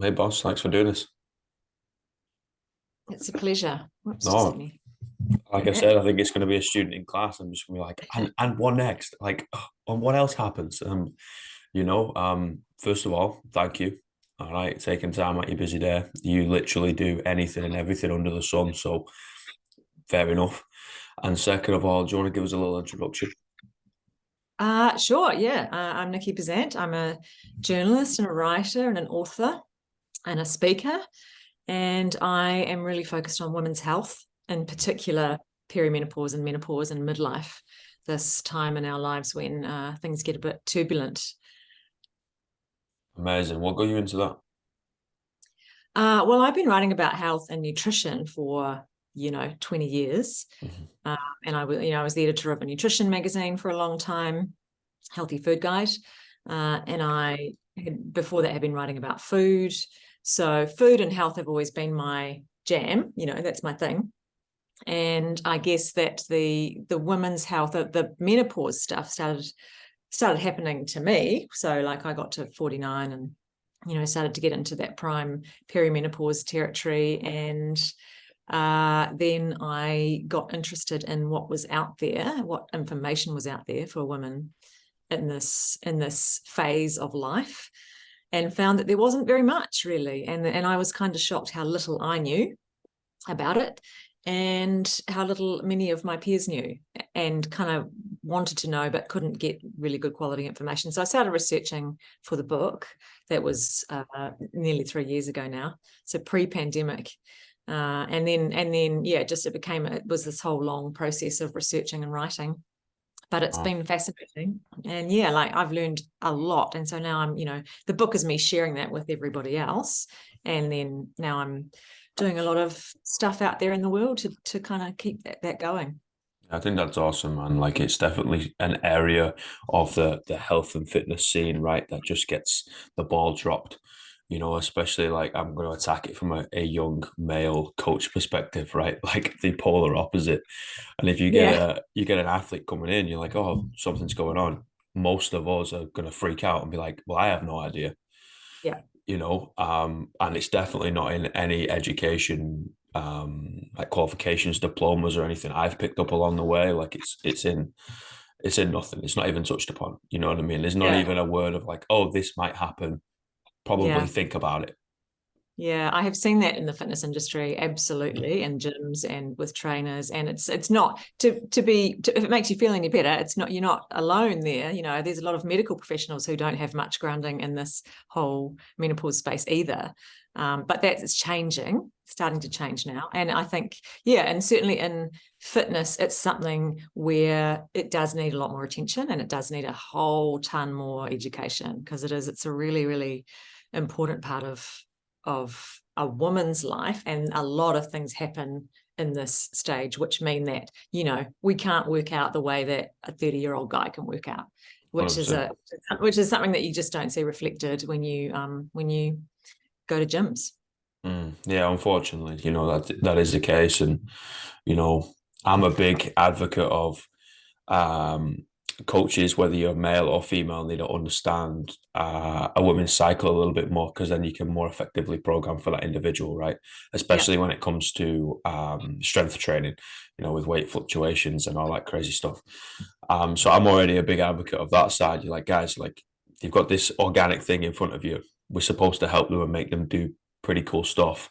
Hey, boss, thanks for doing this. It's a pleasure. Whoops, just let No, me like do I that. said, I think it's going to be a student in class. I'm just going to be like, and what next? Like, and what else happens? First of all, thank you. All right, taking time out your busy day. You literally do anything and everything under the sun. So fair enough. And second of all, do you want to give us a little introduction? Sure, yeah. I'm Niki Bezzant. I'm a journalist and a writer and an author and a speaker. And I am really focused on women's health, in particular perimenopause and menopause and midlife, this time in our lives when things get a bit turbulent. Amazing. What got you into that? Well, I've been writing about health and nutrition for, 20 years. Mhm. Uh, and I was the editor of a nutrition magazine for a long time, Healthy Food Guide. And before that, had been writing about food. So food and health have always been my jam. That's my thing. And I guess that the women's health, the menopause stuff started happening to me. So like I got to 49 and started to get into that prime perimenopause territory, and then I got interested in what was out there, what information was out there for women in this phase of life, and found that there wasn't very much really, and I was kind of shocked how little I knew about it and how little many of my peers knew, and kind of wanted to know but couldn't get really good quality information. So I started researching for the book. That was nearly 3 years ago now, so pre-pandemic. And then yeah, it was this whole long process of researching and writing, but it's Wow. been fascinating. And yeah, like I've learned a lot. And so now the book is me sharing that with everybody else. And then now I'm doing a lot of stuff out there in the world to kind of keep that going. I think that's awesome, man. Like it's definitely an area of the health and fitness scene, right? That just gets the ball dropped, especially like I'm going to attack it from a young male coach perspective, right? Like the polar opposite. And if Yeah. you get an athlete coming in, you're like, oh, something's going on. Most of us are going to freak out and be like, well, I have no idea, Yeah. and it's definitely not in any education like qualifications, diplomas or anything I've picked up along the way. Like it's in nothing. It's not even touched upon. You know what I mean? There's not Yeah. even a word of like, oh, this might happen. Probably Yeah. think about it. Yeah, I have seen that in the fitness industry, absolutely, in gyms and with trainers. And it's not if it makes you feel any better, it's not, you're not alone there. There's a lot of medical professionals who don't have much grounding in this whole menopause space either. But that's changing, starting to change now. And I think, yeah, and certainly in fitness, it's something where it does need a lot more attention, and it does need a whole ton more education, because it's a really, really important part of a woman's life, and a lot of things happen in this stage which mean that we can't work out the way that a 30-year-old guy can work out, which is 100%. a which is something that you just don't see reflected when you go to gyms. Yeah, unfortunately, that is the case, and you know, I'm a big advocate of um, coaches, whether you're male or female, need to understand a woman's cycle a little bit more, because then you can more effectively program for that individual, right? Yeah. Especially when it comes to strength training, with weight fluctuations and all that crazy stuff. So I'm already a big advocate of that side. You're like, guys, like you've got this organic thing in front of you. We're supposed to help them and make them do pretty cool stuff.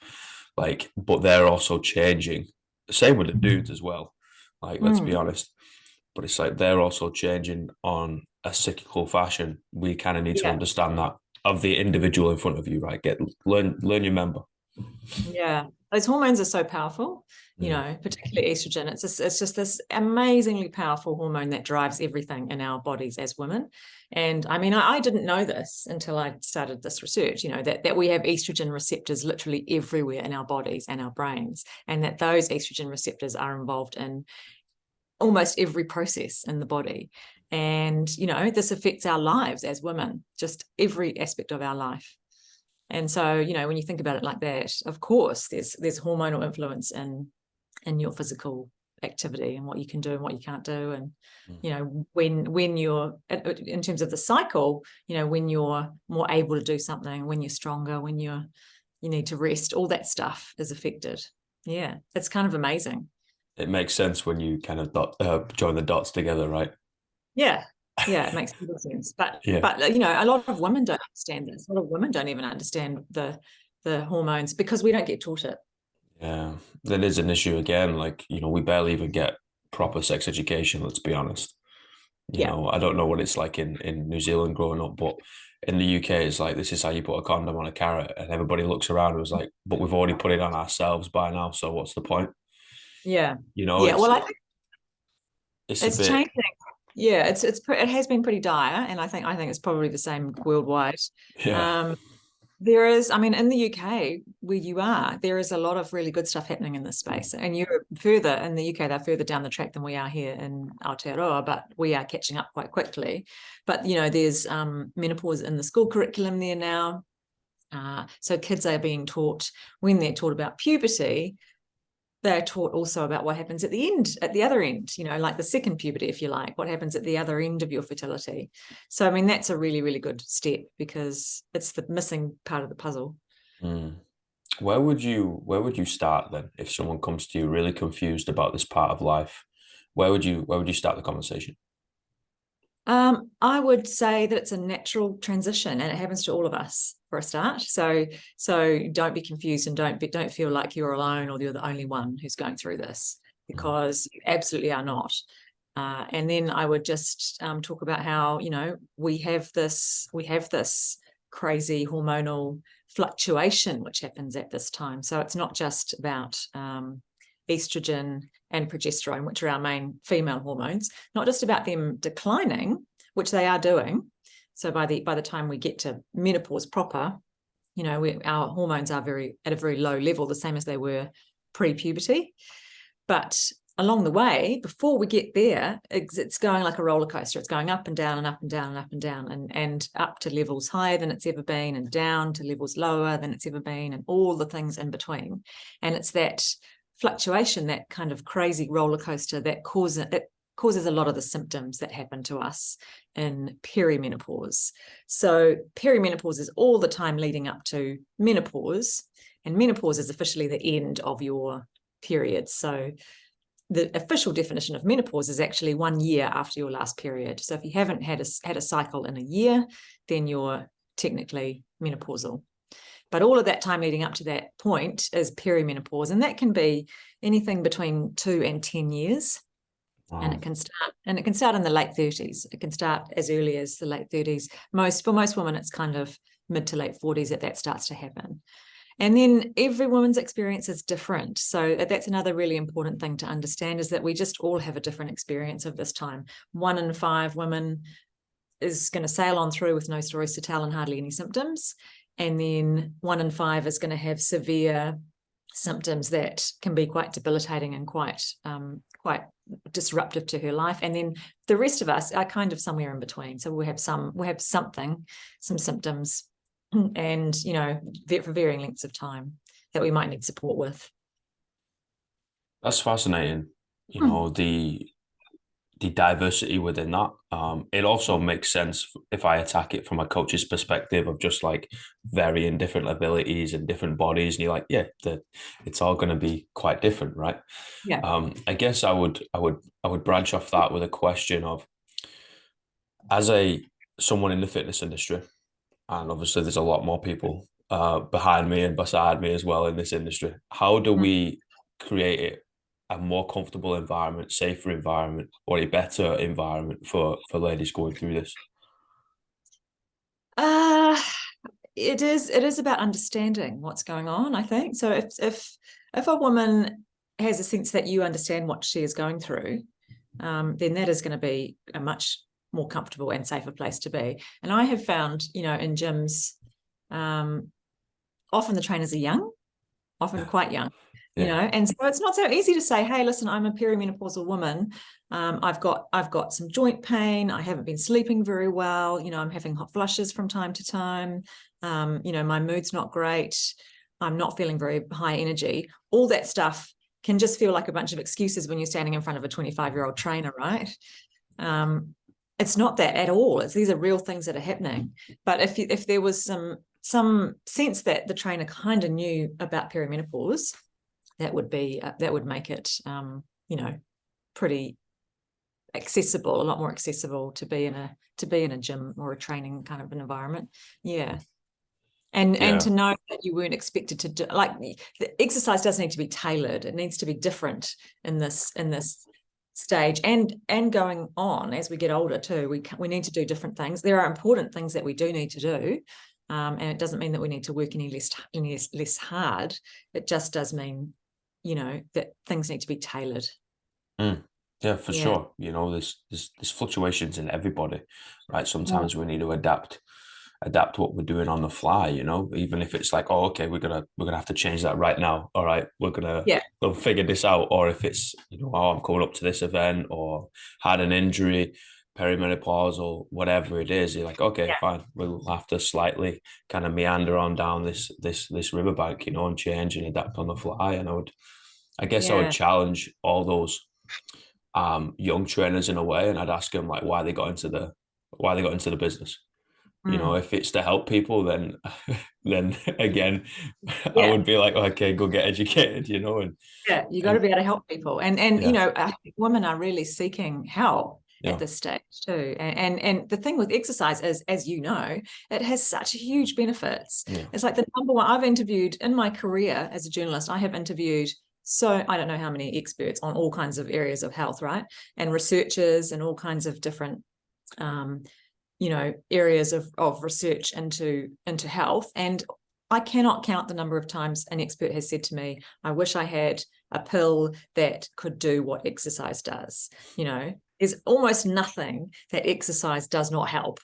Like, but they're also changing. Same with the dudes as well. Like, let's be Mm. honest, but it's like they're also changing on a cyclical fashion. We kind of need to Yeah. understand that of the individual in front of you, right? Learn your member. Yeah, those hormones are so powerful, Mm. particularly estrogen. It's just this amazingly powerful hormone that drives everything in our bodies as women. And I mean, I didn't know this until I started this research, that we have estrogen receptors literally everywhere in our bodies and our brains, and that those estrogen receptors are involved in almost every process in the body. And, this affects our lives as women, just every aspect of our life. And so, when you think about it like that, of course, there's hormonal influence in your physical activity and what you can do and what you can't do. And, Mm. you know, when you're, in terms of the cycle, you know, when you're more able to do something, when you're stronger, when you need to rest, all that stuff is affected. Yeah, it's kind of amazing. It makes sense when you kind of join the dots together, right? Yeah, yeah, it makes total sense. But Yeah. you know, a lot of women don't understand this. A lot of women don't even understand the hormones because we don't get taught it. Yeah, that is an issue again. Like, you know, we barely even get proper sex education, let's be honest. You Yeah, know, I don't know what it's like in New Zealand growing up, but in the UK, it's like, this is how you put a condom on a carrot. And everybody looks around and was like, but we've already put it on ourselves by now. So what's the point? yeah, You know, yeah. Well, I think it's a it's bit, changing. Yeah, it has been pretty dire, and I think it's probably the same worldwide. yeah. Um, There is, I mean, in the UK, where you are, there is a lot of really good stuff happening in this space. And you're further in the UK, they're further down the track than we are here in Aotearoa, but we are catching up quite quickly. But, you know, there's menopause in the school curriculum there now. So kids are being taught, when they're taught about puberty, they're taught also about what happens at the end, at the other end, you know, like the second puberty, if you like, what happens at the other end of your fertility. So, I mean, that's a really, really good step because it's the missing part of the puzzle. Mm. Where would you start then if someone comes to you really confused about this part of life? Where would you start the conversation? I would say that it's a natural transition and it happens to all of us for a start. So don't be confused and don't feel like you're alone or you're the only one who's going through this, because you absolutely are not. And then I would just talk about how, you know, we have this crazy hormonal fluctuation which happens at this time. So it's not just about estrogen and progesterone, which are our main female hormones, not just about them declining, which they are doing. So by the time we get to menopause proper, you know, our hormones are at a very low level, the same as they were pre-puberty. But along the way, before we get there, it's going like a roller coaster. It's going up and down and up and down and up and down and up to levels higher than it's ever been and down to levels lower than it's ever been and all the things in between. And it's that fluctuation, that kind of crazy roller coaster that causes a lot of the symptoms that happen to us in perimenopause. So perimenopause is all the time leading up to menopause, and menopause is officially the end of your period. So the official definition of menopause is actually 1 year after your last period. So if you haven't had a cycle in a year, then you're technically menopausal. But all of that time leading up to that point is perimenopause, and that can be anything between 2 and 10 years. Wow. And it can start in the late 30s. It can start as early as the late 30s. For most women, it's kind of mid to late 40s that starts to happen. And then every woman's experience is different. So that's another really important thing to understand, is that we just all have a different experience of this time. 1 in 5 women is going to sail on through with no stories to tell and hardly any symptoms. And then 1 in 5 is going to have severe symptoms that can be quite debilitating and quite disruptive to her life. And then the rest of us are kind of somewhere in between. So we'll have some symptoms, and, you know, for varying lengths of time that we might need support with. That's fascinating. You know, the diversity within that. It also makes sense if I attack it from a coach's perspective of just like varying different abilities and different bodies, and you're like, yeah, it's all going to be quite different, right? Yeah. I guess I would branch off that with a question of, as someone in the fitness industry, and obviously there's a lot more people behind me and beside me as well in this industry. How do we create it a more comfortable environment, safer environment, or a better environment for ladies going through this? It is about understanding what's going on, I think. So if a woman has a sense that you understand what she is going through, then that is going to be a much more comfortable and safer place to be. And I have found, you know, in gyms, often the trainers are young, often quite young. You know, and so it's not so easy to say, hey, listen, I'm a perimenopausal woman. I've got some joint pain. I haven't been sleeping very well. You know, I'm having hot flushes from time to time. You know, my mood's not great. I'm not feeling very high energy. All that stuff can just feel like a bunch of excuses when you're standing in front of a 25-year-old trainer, right? It's not that at all. These are real things that are happening. But if there was some sense that the trainer kind of knew about perimenopause, that would make it pretty accessible, a lot more accessible to be in a gym or a training kind of an environment. And to know that you weren't expected to do, like, the exercise does need to be tailored. It needs to be different in this stage, and going on as we get older too. We need to do different things. There are important things that we do need to do, and it doesn't mean that we need to work any less hard. It just does mean, that things need to be tailored. Yeah, for sure. There's fluctuations in everybody, right? Sometimes we need to adapt what we're doing on the fly, even if it's like, oh, okay, we're gonna have to change that right now. All right, we'll figure this out. Or if it's, oh, I'm coming up to this event, or had an injury, perimenopause, or whatever it is, you're like, okay, fine, we'll have to slightly kind of meander on down this riverbank, and change and adapt on the fly. And I guess I would challenge all those young trainers in a way, and I'd ask them, like, why they got into the business. If it's to help people, then again, I would be like, okay, go get educated, and you got to be able to help people, and I think women are really seeking help at this stage too. And the thing with exercise is, as you know, it has such huge benefits. It's like the number one. I've interviewed in my career as a journalist, I have interviewed, so I don't know how many experts on all kinds of areas of health, right? And researchers and all kinds of different areas of research into health. And I cannot count the number of times an expert has said to me, I wish I had a pill that could do what exercise does. There's almost nothing that exercise does not help.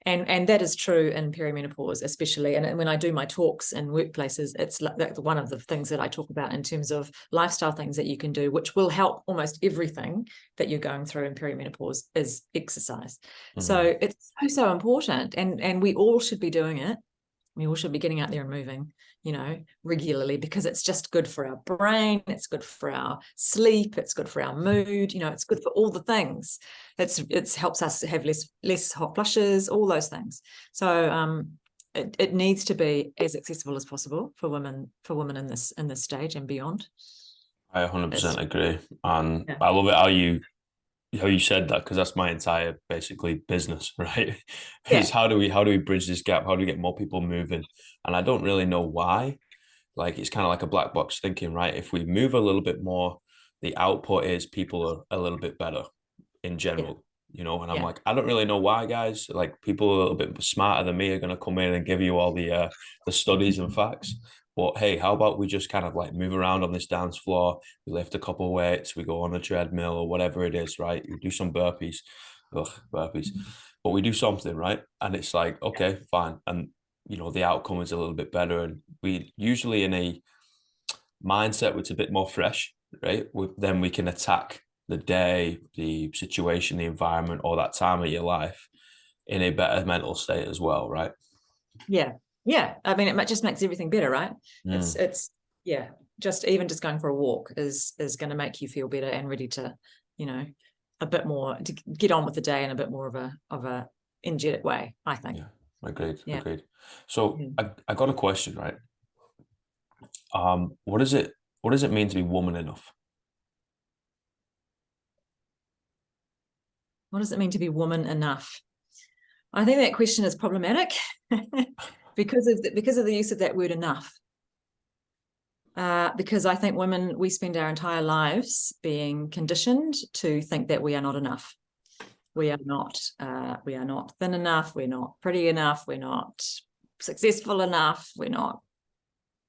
And that is true in perimenopause, especially. And when I do my talks in workplaces, it's like one of the things that I talk about in terms of lifestyle things that you can do, which will help almost everything that you're going through in perimenopause, is exercise. So it's so important. And we all should be doing it. We all should be getting out there and moving, regularly, because it's just good for our brain. It's good for our sleep. It's good for our mood. It's good for all the things. It helps us have less hot flushes, all those things. So it needs to be as accessible as possible for women in this stage and beyond. I 100% agree, and I love it how you said that, because that's my entire basically business, right? Is how do we bridge this gap? How do we get more people moving? And I don't really know why. Like, it's kind of like a black box thinking, right? If we move a little bit more, the output is people are a little bit better in general, and I'm like, I don't really know why, guys. Like, people a little bit smarter than me are going to come in and give you all the studies and facts. But hey, how about we just kind of like move around on this dance floor? We lift a couple of weights, we go on a treadmill or whatever it is, right? We do some burpees. Burpees. But we do something, right? And it's like, okay, fine. And, the outcome is a little bit better. And we usually in a mindset where it's a bit more fresh, right? Then we can attack the day, the situation, the environment, or that time of your life in a better mental state as well, right? Yeah. I mean, it just makes everything better, right? It's just going for a walk is going to make you feel better and ready to, a bit more to get on with the day in a bit more of a energetic way, I think. Agreed. So I got a question, right? What does it mean to be woman enough? What does it mean to be woman enough? I think that question is problematic because of the use of that word enough. Because I think women, we spend our entire lives being conditioned to think that we are not enough. We are not thin enough. We're not pretty enough. We're not successful enough. We're not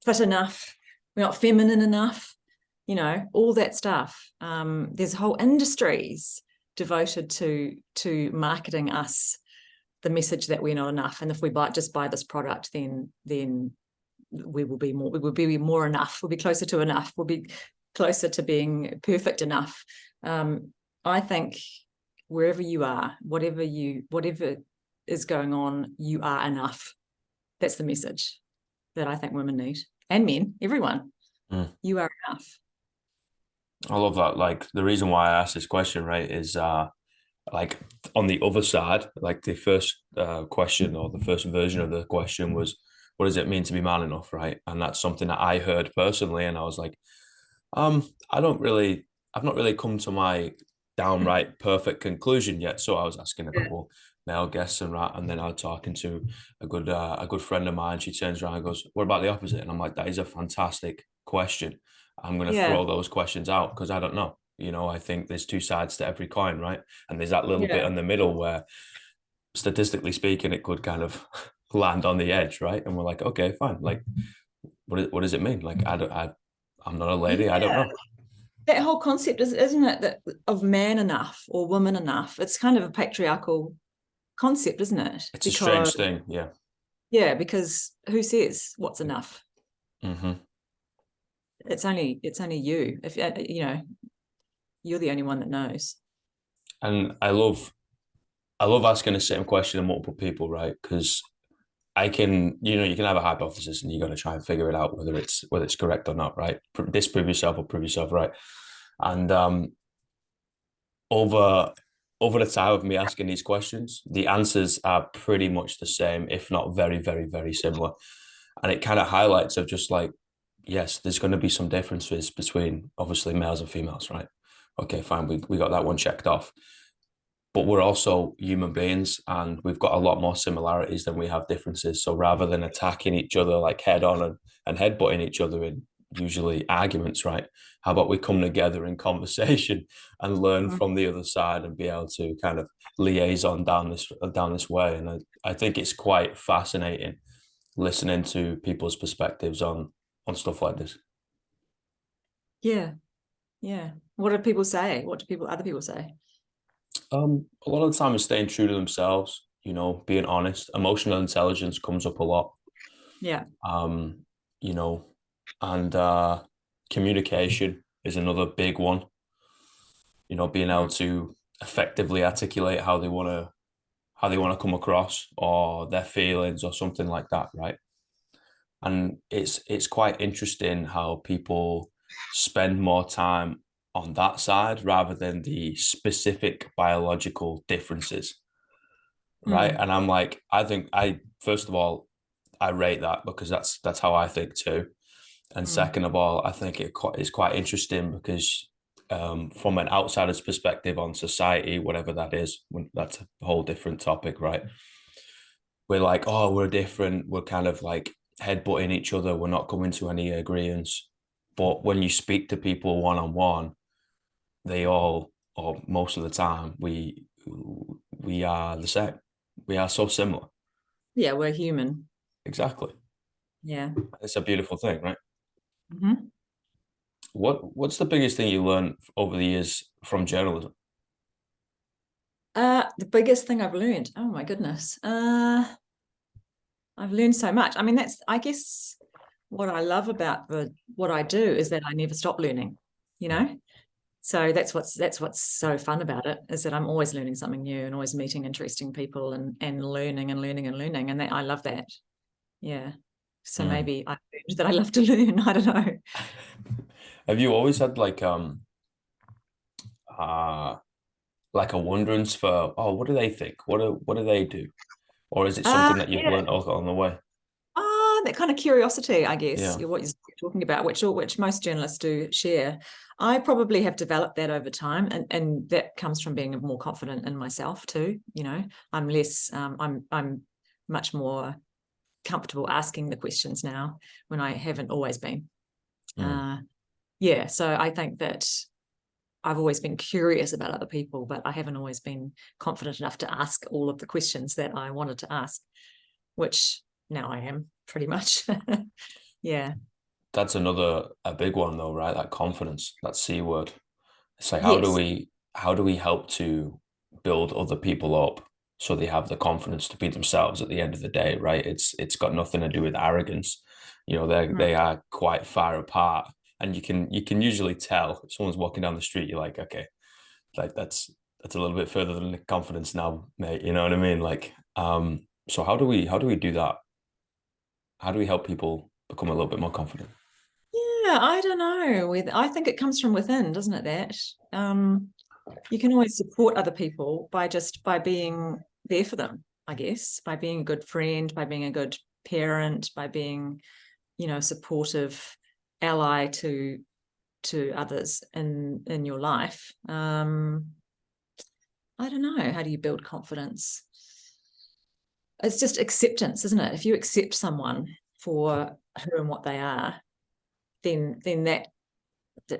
fit enough. We're not feminine enough. All that stuff. There's whole industries devoted to marketing us the message that we're not enough, and if we just buy this product, then we will be more enough. We'll be closer to enough. We'll be closer to being perfect enough. I think wherever you are, whatever is going on, you are enough. That's the message that I think women need, and men, everyone. You are enough. I love that. Like the reason why I asked this question, right, is like on the other side, like the first question or the first version of the question was, what does it mean to be man enough, right? And that's something that I heard personally, and I was like, I don't really, I've not really come to my downright perfect conclusion yet. So I was asking a Yeah. couple male guests and that, and then I was talking to a good friend of mine. She turns around and goes, "What about the opposite?" And I'm like, "That is a fantastic question. I'm going to Yeah. throw those questions out because I don't know. You know, I think there's two sides to every coin, right? And there's that little bit Yeah. in the middle where, statistically speaking, it could kind of land on the edge, right? And we're like, okay, fine. Like, what does it mean? Like, I'm not a lady. I don't Yeah. know. That whole concept is, isn't it, that of man enough or woman enough? It's kind of a patriarchal concept, isn't it? It's a Because strange thing. Yeah. because who says what's enough? Mm-hmm. It's only you. If you're the only one that knows. And I love asking the same question to multiple people, right? Because I can, you can have a hypothesis and you got to try and figure it out whether it's correct or not, right? Disprove yourself or prove yourself right. And over over the time of me asking these questions, the answers are pretty much the same, if not very, very, very similar. And it kind of highlights of just like, yes, there's going to be some differences between obviously males and females, right? Okay, fine, we got that one checked off. But we're also human beings and we've got a lot more similarities than we have differences. So rather than attacking each other like head on and headbutting each other in usually arguments, right? How about we come together in conversation and learn Mm. from the other side and be able to kind of liaison down this way. And I think it's quite fascinating listening to people's perspectives on stuff like this. Yeah, yeah. What do people say? What do other people say? A lot of the time is staying true to themselves, being honest. Emotional intelligence comes up a lot. Yeah, um, you know, and communication is another big one. Being able mm. to effectively articulate how they want to come across or their feelings or something like that, right? And it's quite interesting how people spend more time on that side rather than the specific biological differences, right? Mm. And I'm like, I think I first of all, I rate that because that's how I think too. And Mm. second of all, I think it's quite interesting because from an outsider's perspective on society, whatever that is, that's a whole different topic, right? We're like, oh, we're different. We're kind of like headbutting each other. We're not coming to any agreements. But when you speak to people one on one, they all, or most of the time, we are the same. We are so similar. Yeah, we're human. Exactly. Yeah. It's a beautiful thing, right? Hmm. What's the biggest thing you learned over the years from journalism? The biggest thing I've learned. Oh my goodness. I've learned so much. I mean, that's, I guess, what I love about what I do is that I never stop learning, you Mm. know? So that's what's so fun about it, is that I'm always learning something new and always meeting interesting people and learning and learning and learning. And that I love that. Yeah. So Mm. maybe I learned that I love to learn. I don't know. Have you always had uh like a wonderance for, oh, what do they think? What do they do? Or is it something that you've Yeah. learned on the way? That kind of curiosity, I guess, Yeah. what you're talking about, which most journalists do share. I probably have developed that over time, and that comes from being more confident in myself too. I'm less, I'm much more comfortable asking the questions now when I haven't always been. Mm. Yeah, so I think that I've always been curious about other people, but I haven't always been confident enough to ask all of the questions that I wanted to ask, which now I am pretty much. Yeah. That's a big one though, right? That confidence, that C word. It's like Yes. how do we help to build other people up so they have the confidence to be themselves at the end of the day, right? It's got nothing to do with arrogance. They are quite far apart. And you can usually tell if someone's walking down the street, you're like, okay, like that's a little bit further than confidence now, mate. You know what I mean? Like, so how do we do that? How do we help people become a little bit more confident? Yeah, I don't know. I think it comes from within, doesn't it? That you can always support other people by being there for them, I guess, by being a good friend, by being a good parent, by being, supportive ally to others in your life. I don't know. How do you build confidence? It's just acceptance, isn't it? If you accept someone for who and what they are, then that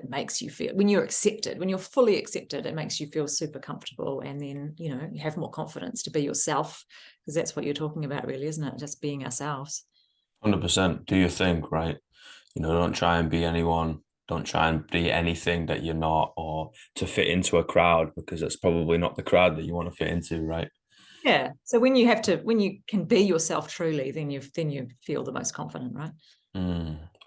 makes you feel, when you're accepted, when you're fully accepted, it makes you feel super comfortable, and then you have more confidence to be yourself, because that's what you're talking about, really, isn't it? Just being ourselves. 100%. Do your thing, right? Don't try and be anyone. Don't try and be anything that you're not, or to fit into a crowd, because it's probably not the crowd that you want to fit into, right? Yeah. So when you can be yourself truly, then you feel the most confident, right?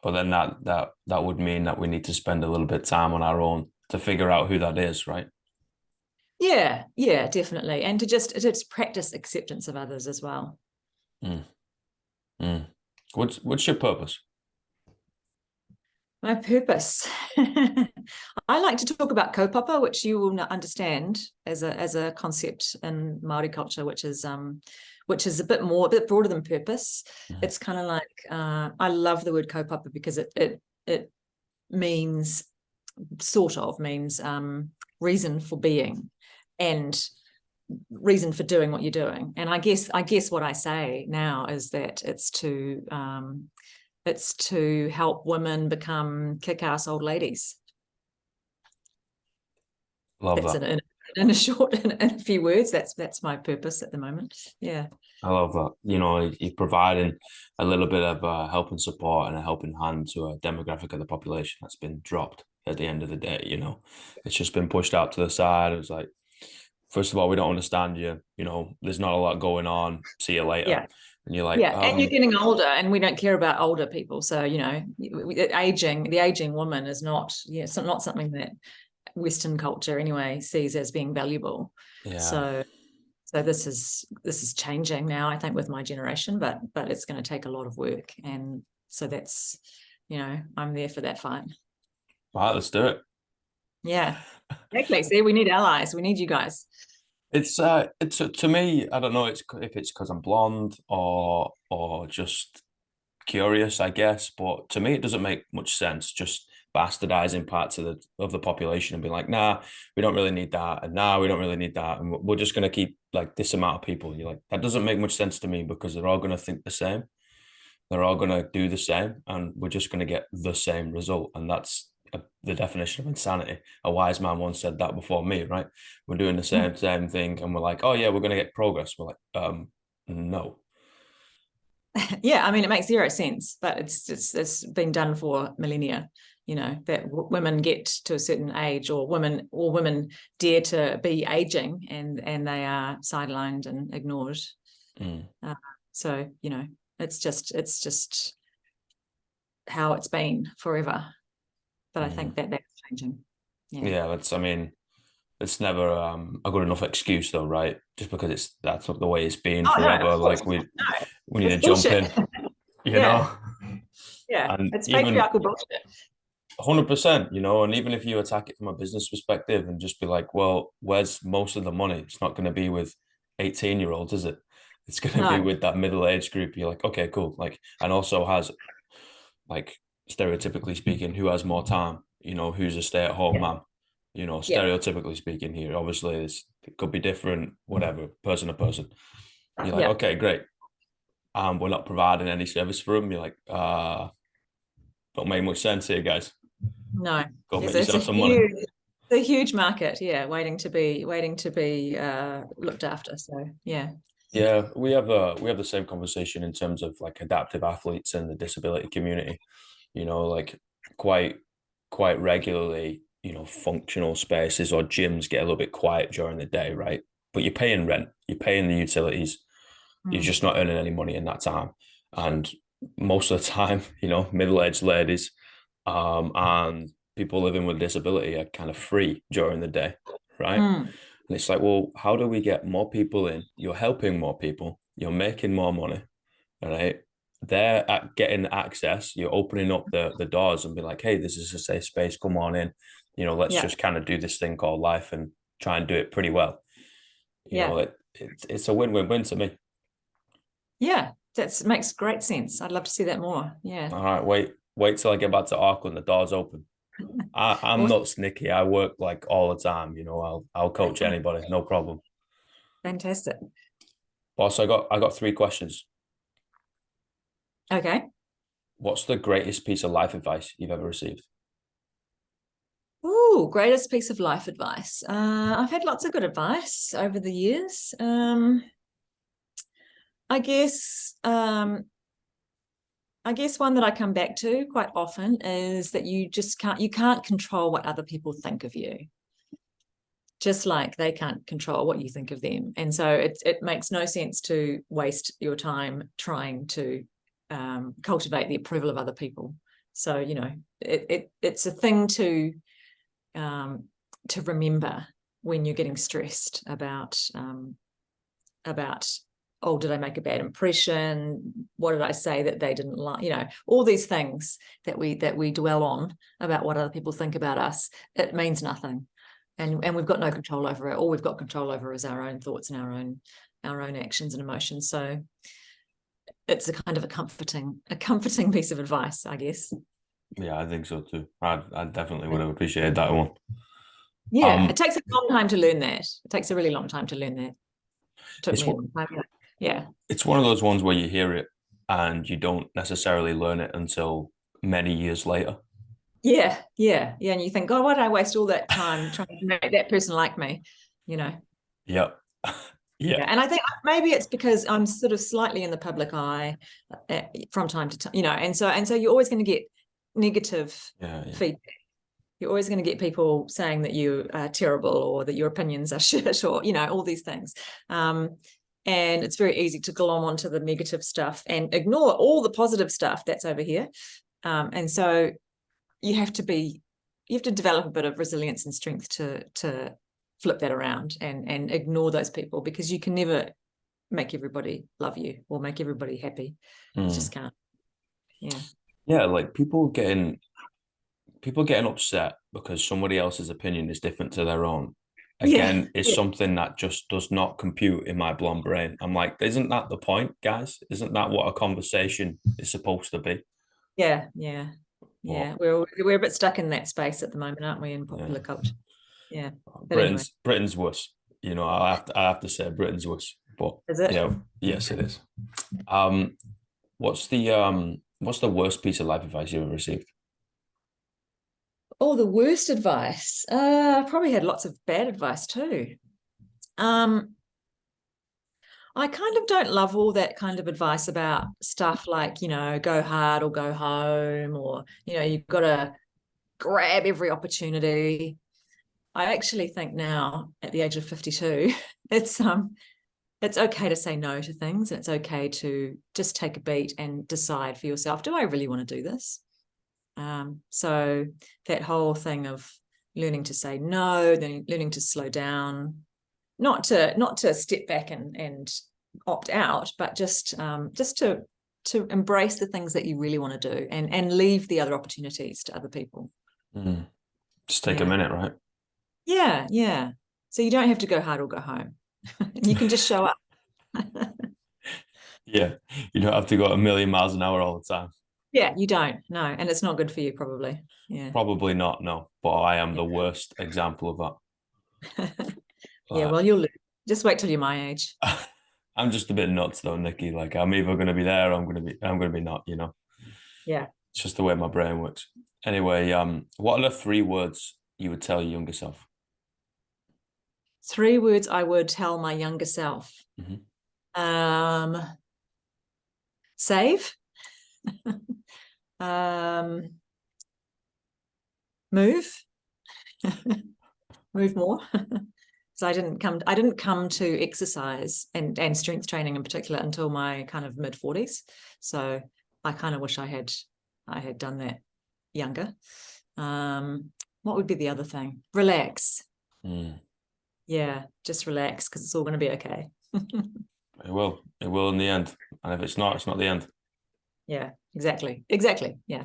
But then that would mean that we need to spend a little bit of time on our own to figure out who that is, right? Yeah, definitely. And to just practice acceptance of others as well. Mm. Mm. What's your purpose? My purpose. I like to talk about kaupapa, which you will understand as a concept in Māori culture, which is a bit broader than purpose. Mm. It's kind of like, I love the word kaupapa because it means, sort of means, reason for being and reason for doing what you're doing. And I guess what I say now is that it's to help women become kick-ass old ladies. Love That's that. in a few words. That's my purpose at the moment. Yeah. I love that. You're providing a little bit of help and support and a helping hand to a demographic of the population that's been dropped at the end of the day. It's just been pushed out to the side. It's like, first of all, we don't understand you. There's not a lot going on. See you later. Yeah. And you're like, Yeah, and you're getting older, and we don't care about older people. So the aging woman is not, it's not something that Western culture anyway sees as being valuable. yeah. So this is changing now, I think, with my generation, but it's going to take a lot of work, and so that's, I'm there for that fight. All right, let's do it. Yeah, exactly. See, we need allies. We need you guys. It's to me, I don't know. If it's because I'm blonde or just curious, I guess. But to me, it doesn't make much sense just bastardizing parts of the population and being like, nah, we don't really need that, and nah, we don't really need that, and we're just gonna keep like this amount of people. You're like, that doesn't make much sense to me, because they're all gonna think the same, they're all gonna do the same, and we're just gonna get the same result, and that's the definition of insanity. A wise man once said that before me, right? We're doing the same thing, and we're like, oh yeah, we're gonna get progress. We're like, no. Yeah, I mean, it makes zero sense, but it's been done for millennia. That women get to a certain age, or women dare to be aging, and they are sidelined and ignored. So it's just how it's been forever. But I think that's changing. Yeah, I mean, it's never a good enough excuse though, right? Just because that's not the way it's been forever. No, Like we need to jump bullshit. in, Yeah. Yeah, and it's even patriarchal bullshit. 100%, and even if you attack it from a business perspective and just be like, well, where's most of the money? It's not going to be with 18-year-olds, is it? It's going to be No. with that middle age group. You're like, okay, cool. Like, and also has, like, stereotypically speaking, who has more time? Who's a stay-at-home mom? Stereotypically speaking here, obviously it could be different, whatever, person to person. You're like, okay, great. We're not providing any service for them. You're like, don't make much sense here, guys. No. Go make It's yourself some money. a huge market, waiting to be looked after. So yeah. Yeah, we have the same conversation in terms of like adaptive athletes and the disability community. Like quite quite regularly, functional spaces or gyms get a little bit quiet during the day, right? But you're paying rent, you're paying the utilities, you're just not earning any money in that time. And most of the time, middle-aged ladies, and people living with disability are kind of free during the day, right? And it's like, well, how do we get more people in? You're helping more people, you're making more money, all right? they're at getting access. You're opening up the doors and be like, hey, this is a safe space. Come on in. Let's Yeah. just kind of do this thing called life and try and do it pretty well. Yeah. It's a win-win-win to me. Yeah. That makes great sense. I'd love to see that more. Yeah. All right, wait till I get back to Auckland. The door's open. I'm Awesome. not snicky. I work like all the time. I'll coach anybody, no problem. Fantastic. Boss, I got three questions. Okay. What's the greatest piece of life advice you've ever received? Oh, greatest piece of life advice. I've had lots of good advice over the years. I guess one that I come back to quite often is that you can't control what other people think of you, just like they can't control what you think of them. And so it makes no sense to waste your time trying to cultivate the approval of other people. So it's a thing to remember when you're getting stressed about oh, did I make a bad impression? What did I say that they didn't like? All these things that we dwell on about what other people think about us. It means nothing, and we've got no control over it. All we've got control over is our own thoughts and our own actions and emotions. So it's a kind of a comforting piece of advice, I guess. Yeah, I think so too. I definitely would have appreciated that one. Yeah, it takes a long time to learn that. It takes a really long time to learn that. It took It's me a long time. Yeah. it's one of those ones where you hear it and you don't necessarily learn it until many years later. Yeah, yeah, yeah. And you think, God, why did I waste all that time trying to make that person like me? You know. Yep. Yeah. Yeah. And I think maybe it's because I'm sort of slightly in the public eye from time to time, and so you're always going to get negative Yeah. feedback. You're always going to get people saying that you are terrible or that your opinions are shit or, all these things. And it's very easy to glom onto the negative stuff and ignore all the positive stuff that's over here. And so you have to develop a bit of resilience and strength to flip that around and ignore those people, because you can never make everybody love you or make everybody happy. You just can't. Yeah. Yeah, like people getting upset because somebody else's opinion is different to their own. Yeah. Again, is something that just does not compute in my blonde brain. I'm like, isn't that the point, guys? Isn't that what a conversation is supposed to be? Yeah. Yeah. Yeah. We're a bit stuck in that space at the moment, aren't we, in popular culture? Yeah. But anyway. Britain's worse. I have to say Britain's worse. But Is it? yes, it is. Um, what's the worst piece of life advice you ever received? Oh, the worst advice. I probably had lots of bad advice too. I kind of don't love all that kind of advice about stuff like, go hard or go home, or, you've got to grab every opportunity. I actually think now at the age of 52, it's okay to say no to things. It's okay to just take a beat and decide for yourself, do I really want to do this? So that whole thing of learning to say no, then learning to slow down, not to step back and opt out, but just to embrace the things that you really want to do and leave the other opportunities to other people. Just take a minute, right? Yeah, yeah. So you don't have to go hard or go home. You can just show up. Yeah, you don't have to go a million miles an hour all the time. Yeah, you don't. No, and it's not good for you, probably. Yeah. Probably not, no. But I am the worst example of that. Yeah, Like, well, you'll just wait till you're my age. I'm just a bit nuts though, Nikki. Like I'm either gonna be there or I'm gonna be not, Yeah. It's just the way my brain works. Anyway, what are the three words you would tell your younger self? 3 words I would tell my younger self. Mm-hmm. Save. um, move. Move more. So I didn't come to exercise and strength training in particular until my kind of mid 40s. So I kind of wish I had done that younger. What would be the other thing? Relax. Yeah, just relax, because it's all going to be okay. It will in the end. And if it's not the end. Yeah, exactly. Yeah,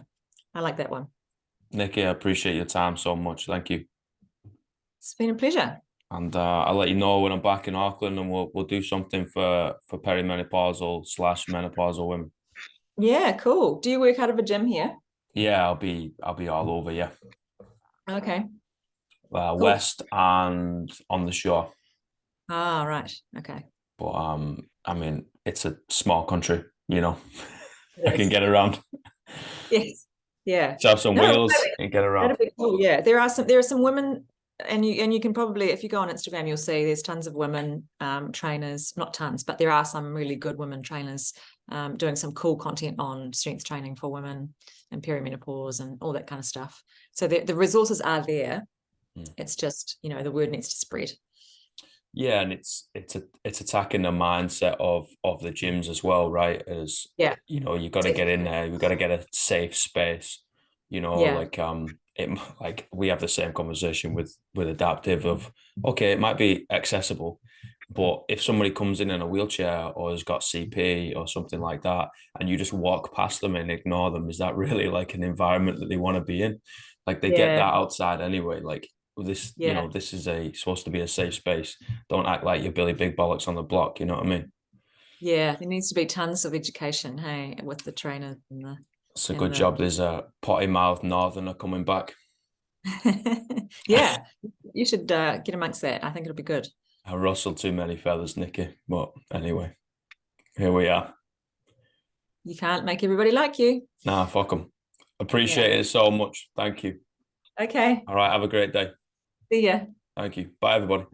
I like that one. Nikki, I appreciate your time so much. Thank you. It's been a pleasure. And I'll let you know when I'm back in Auckland, and we'll do something for perimenopausal / menopausal women. Yeah, cool. Do you work out of a gym here? Yeah, I'll be all over. Yeah, Okay, cool. west and on the shore. Ah, right. Okay. But I mean, it's a small country, you know. I It can is. get around. Yes. Yeah. Just have some No, wheels and get around. that'd be cool. Yeah. There are some women, and you can probably, if you go on Instagram, you'll see there's tons of women trainers, not tons, but there are some really good women trainers doing some cool content on strength training for women and perimenopause and all that kind of stuff. So the resources are there. It's just, the word needs to spread. Yeah, and it's attacking the mindset of the gyms as well, right? As Yeah. you got to get in there. We've got to get a safe space. Yeah. Like it like we have the same conversation with adaptive of okay, it might be accessible, but if somebody comes in a wheelchair or has got CP or something like that, and you just walk past them and ignore them, is that really like an environment that they want to be in? Like they get Yeah. that outside anyway. Like this, Yeah. this is supposed to be a safe space. Don't act like you're Billy Big Bollocks on the block. You know what I mean? Yeah. There needs to be tons of education, hey, with the trainers It's a and good job. There's a potty mouth northerner coming back. yeah, you should get amongst that. I think it'll be good. I rustled too many feathers, Nikki. But anyway, here we are. You can't make everybody like you. Nah, fuck them. Yeah. Appreciate it so much. Thank you. Okay. All right. Have a great day. See ya. Thank you. Bye, everybody.